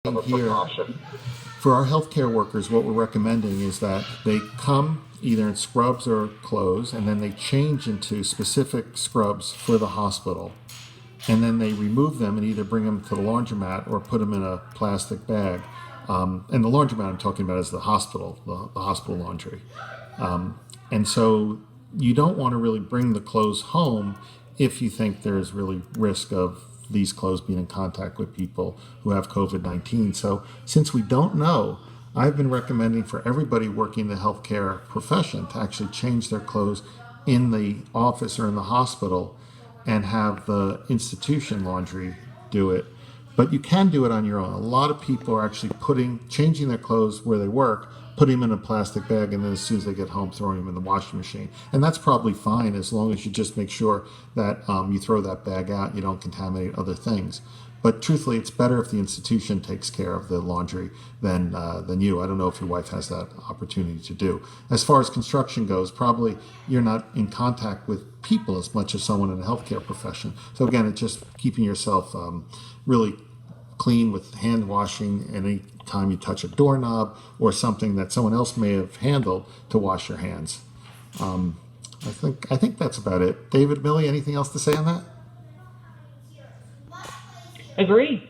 of a here, precaution. for our healthcare workers, what we're recommending is that they come either in scrubs or clothes, and then they change into specific scrubs for the hospital. And then they remove them and either bring them to the laundromat or put them in a plastic bag. And the laundromat I'm talking about is the hospital, the hospital laundry. And so you don't want to really bring the clothes home if you think there's really risk of these clothes being in contact with people who have COVID-19. So since we don't know, I've been recommending for everybody working in the healthcare profession to actually change their clothes in the office or in the hospital and have the institution laundry do it. But you can do it on your own. A lot of people are actually changing their clothes where they work, putting them in a plastic bag, and then as soon as they get home, throwing them in the washing machine. And that's probably fine as long as you just make sure that you throw that bag out, you don't contaminate other things. But truthfully, it's better if the institution takes care of the laundry than you. I don't know if your wife has that opportunity to do. As far as construction goes, probably you're not in contact with people as much as someone in a healthcare profession. So again, it's just keeping yourself really clean with hand washing any time you touch a doorknob or something that someone else may have handled to wash your hands. I think that's about it. David, Millie, anything else to say on that? Agreed.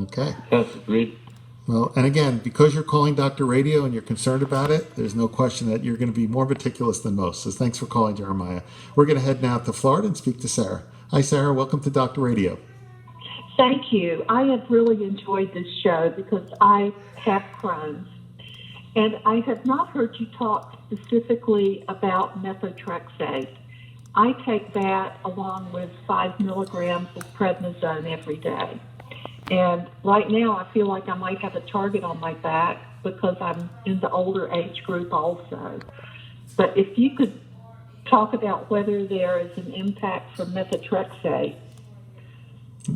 Okay. Yes, agreed. Well, and again, because you're calling Dr. Radio and you're concerned about it, there's no question that you're going to be more meticulous than most. So thanks for calling, Jeremiah. We're going to head now to Florida and speak to Sarah. Hi, Sarah. Welcome to Dr. Radio. Thank you. I have really enjoyed this show because I have Crohn's. And I have not heard you talk specifically about methotrexate. I take that along with 5 milligrams of prednisone every day. And right now I feel like I might have a target on my back because I'm in the older age group also. But if you could talk about whether there is an impact from methotrexate,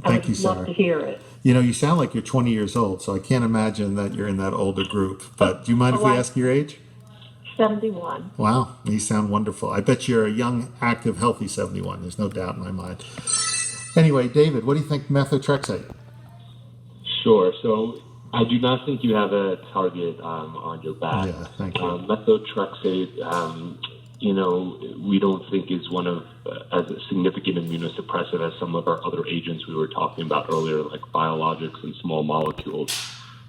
Thank you, I'd Sarah. love to hear it. You know, you sound like you're 20 years old, so I can't imagine that you're in that older group. But do you mind if we ask your age? 71. Wow, you sound wonderful. I bet you're a young, active, healthy 71. There's no doubt in my mind. Anyway, David, what do you think methotrexate? Sure. So I do not think you have a target on your back. Yeah, thank you. Methotrexate, we don't think is one of as a significant immunosuppressive as some of our other agents we were talking about earlier, like biologics and small molecules.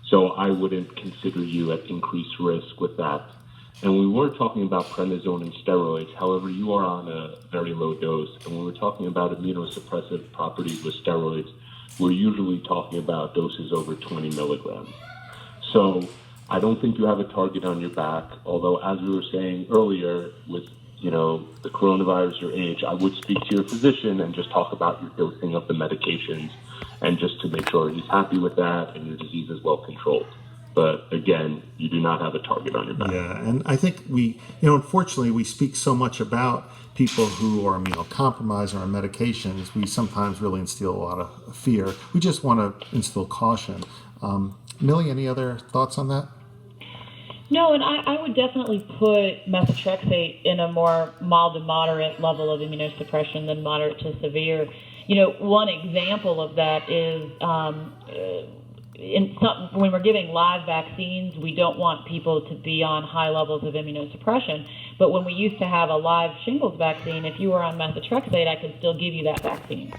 So I wouldn't consider you at increased risk with that. And we were talking about prednisone and steroids. However, you are on a very low dose. And when we're talking about immunosuppressive properties with steroids, we're usually talking about doses over 20 milligrams. So I don't think you have a target on your back, although as we were saying earlier with, the coronavirus, your age, I would speak to your physician and just talk about your dosing of the medications and just to make sure he's happy with that and your disease is well controlled. But again, you do not have a target on your back. Yeah, and I think unfortunately, we speak so much about people who are immunocompromised or on medications. We sometimes really instill a lot of fear. We just want to instill caution. Millie, any other thoughts on that? No, and I would definitely put methotrexate in a more mild to moderate level of immunosuppression than moderate to severe. One example of that is when we're giving live vaccines, we don't want people to be on high levels of immunosuppression. But when we used to have a live shingles vaccine, if you were on methotrexate, I could still give you that vaccine.